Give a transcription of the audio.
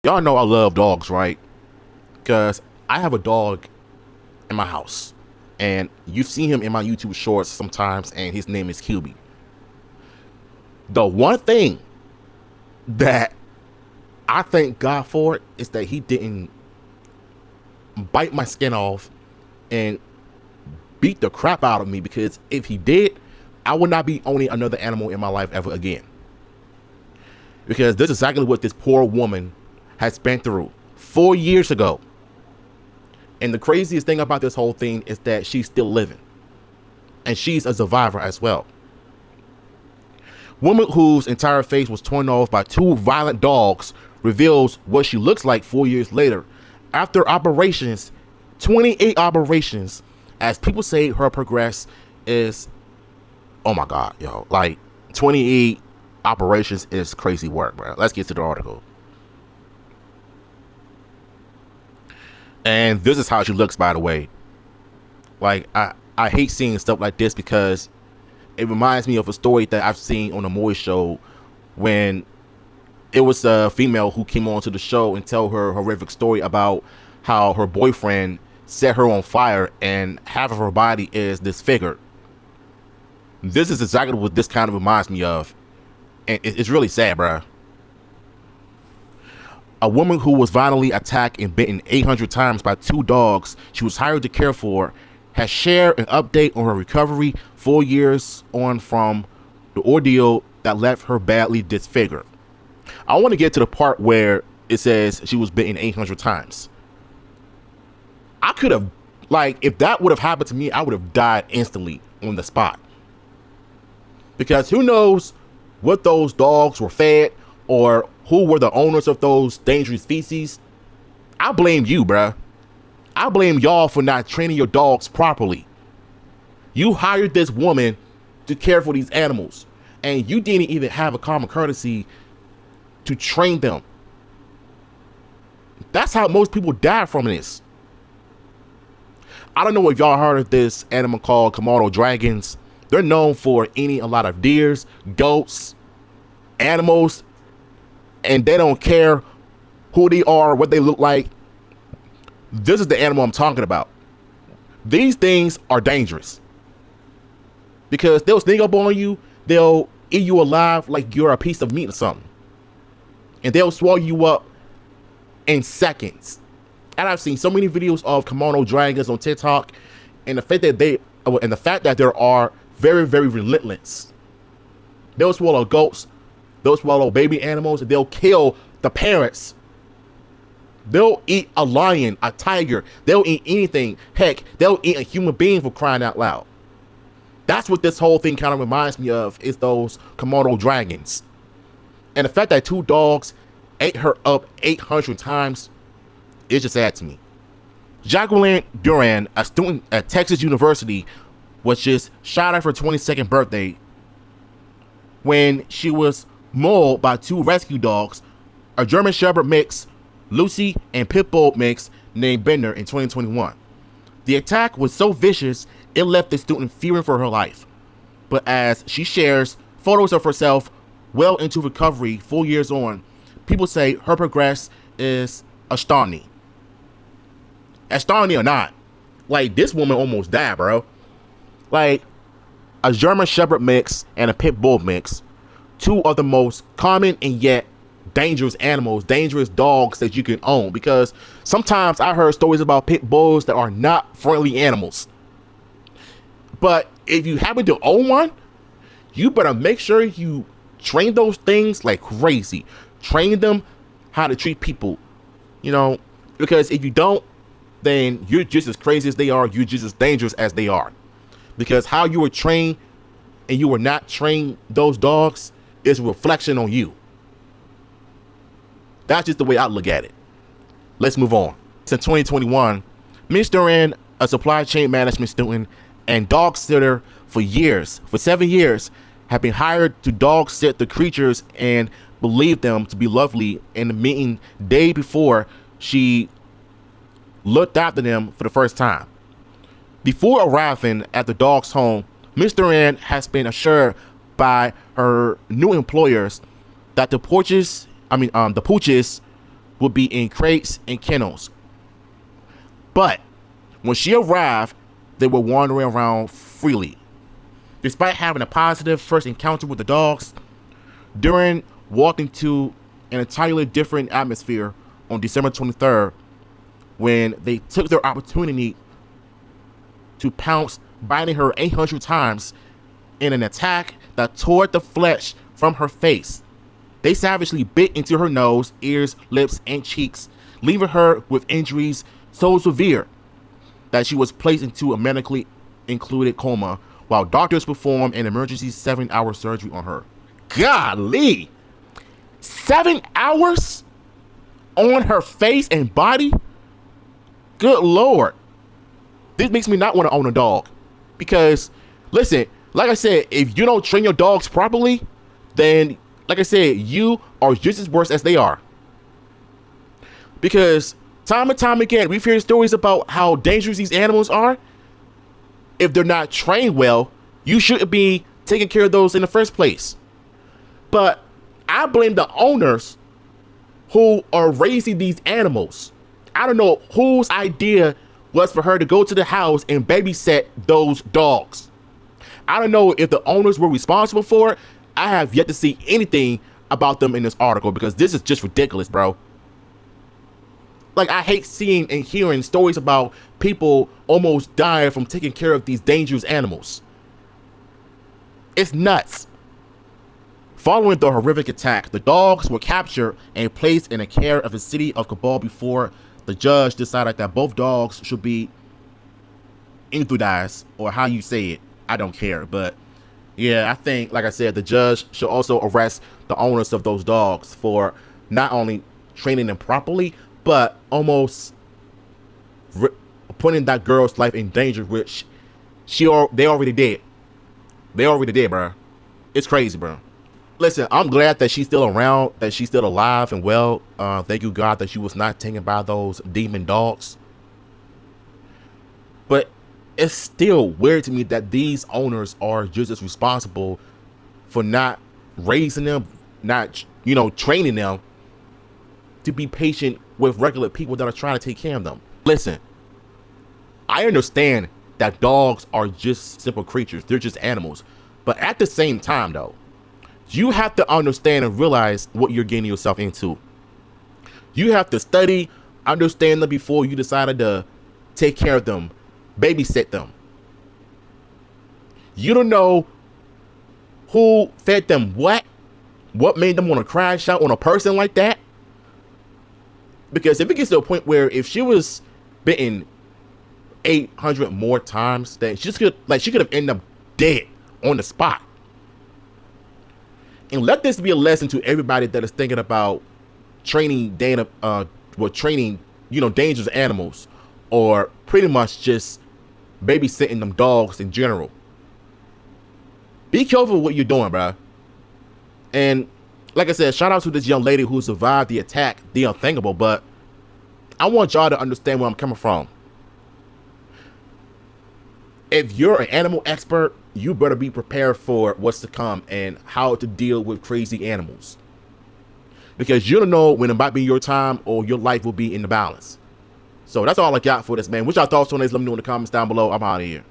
Y'all know I love dogs, right? Because I have a dog in my house. And you've seen him in my YouTube shorts sometimes, and his name is QB. The one thing that I thank God for is that he didn't bite my skin off and beat the crap out of me, because if he did, I would not be owning another animal in my life ever again. Because this is exactly what this poor woman has been through 4 years ago. And the craziest thing about this whole thing is that she's still living. And she's a survivor as well. Woman whose entire face was torn off by two violent dogs reveals what she looks like 4 years later. After operations, 28 operations, as people say her progress is, oh my God, yo, like 28 operations is crazy work, bro. Let's get to the article. And this is how she looks, by the way. Like, I hate seeing stuff like this because it reminds me of a story that I've seen on the Maury show, when it was a female who came on to the show and tell her horrific story about how her boyfriend set her on fire and half of her body is disfigured. This is exactly what this kind of reminds me of. And it's really sad, bruh. A woman who was violently attacked and bitten 800 times by two dogs she was hired to care for has shared an update on her recovery 4 years on from the ordeal that left her badly disfigured. I want to get to the part where it says she was bitten 800 times. I could have, like, if that would have happened to me, I would have died instantly on the spot. Because who knows what those dogs were fed, or who were the owners of those dangerous species. I blame you, bruh. I blame y'all for not training your dogs properly. You hired this woman to care for these animals, and you didn't even have a common courtesy to train them. That's how most people die from this. I don't know if y'all heard of this animal called Komodo dragons. They're known for eating a lot of deers, goats, animals, and they don't care who they are, what they look like. This is the animal I'm talking about. These things are dangerous because they'll sneak up on you. They'll eat you alive like you're a piece of meat or something, and they'll swallow you up in seconds. And I've seen so many videos of Komodo dragons on TikTok, and the fact that there are very, very relentless. They'll swallow goats, they'll swallow baby animals, and they'll kill the parents. They'll eat a lion, a tiger, they'll eat anything. Heck, they'll eat a human being, for crying out loud. That's what this whole thing kind of reminds me of, is those Komodo dragons. And the fact that two dogs ate her up 800 times, it's just sad to me. Jacqueline Duran, a student at Texas University, was just shot at her 22nd birthday when she was mauled by two rescue dogs, a German Shepherd mix, Lucy, and Pit Bull mix named Bender, in 2021. The attack was so vicious, it left the student fearing for her life. But as she shares photos of herself well into recovery 4 years on, people say her progress is astounding. Astounding or not, like, this woman almost died, bro. Like, a German Shepherd mix and a Pit Bull mix, two of the most common and yet dangerous animals, dangerous dogs that you can own. Because sometimes I heard stories about pit bulls that are not friendly animals. But if you happen to own one, you better make sure you train those things like crazy. Train them how to treat people, you know, because if you don't, then you're just as crazy as they are. You're just as dangerous as they are. Because how you were trained and you were not trained those dogs is a reflection on you. That's just the way I look at it. Let's move on. Since 2021, Ms. Duran, a supply chain management student and dog sitter for 7 years, have been hired to dog sit the creatures and believe them to be lovely in the meeting day before she looked after them for the first time. Before arriving at the dog's home, Ms. Duran has been assured by her new employers that the pooches would be in crates and kennels. But when she arrived, they were wandering around freely. Despite having a positive first encounter with the dogs, during walking to an entirely different atmosphere on December 23rd, when they took their opportunity to pounce, biting her 800 times in an attack that tore the flesh from her face. They savagely bit into her nose, ears, lips, and cheeks, leaving her with injuries so severe that she was placed into a medically included coma while doctors performed an emergency 7-hour surgery on her. Golly! 7 hours on her face and body? Good Lord. This makes me not want to own a dog. Because, listen, like I said, if you don't train your dogs properly, then, like I said, you are just as worse as they are. Because time and time again, we've heard stories about how dangerous these animals are. If they're not trained well, you shouldn't be taking care of those in the first place. But I blame the owners who are raising these animals. I don't know whose idea was for her to go to the house and babysit those dogs. I don't know if the owners were responsible for it. I have yet to see anything about them in this article because this is just ridiculous, bro. Like, I hate seeing and hearing stories about people almost dying from taking care of these dangerous animals. It's nuts. Following the horrific attack, the dogs were captured and placed in the care of the city of Kabul before the judge decided that both dogs should be euthanized, or how you say it. I don't care. But yeah, I think, like I said, the judge should also arrest the owners of those dogs for not only training them properly, but almost putting that girl's life in danger, which they already did. They already did, bro. It's crazy, bro. Listen, I'm glad that she's still around, that she's still alive and well. Thank you, God, that she was not taken by those demon dogs. But it's still weird to me that these owners are just as responsible for not raising them, not, training them to be patient with regular people that are trying to take care of them. Listen, I understand that dogs are just simple creatures. They're just animals. But at the same time, though, you have to understand and realize what you're getting yourself into. You have to study, understand them before you decided to take care of them, babysit them. You don't know who fed them what made them want to crash out on a person like that. Because if it gets to a point where if she was bitten 800 more times, then she could have ended up dead on the spot. And let this be a lesson to everybody that is thinking about training dangerous animals, or pretty much just babysitting them dogs in general. Be careful what you're doing, bro. And like I said, shout out to this young lady who survived the attack, the unthinkable, but I want y'all to understand where I'm coming from. If you're an animal expert, you better be prepared for what's to come and how to deal with crazy animals. Because you don't know when it might be your time or your life will be in the balance. So that's all I got for this, man. What y'all thoughts on this? Let me know in the comments down below. I'm out of here.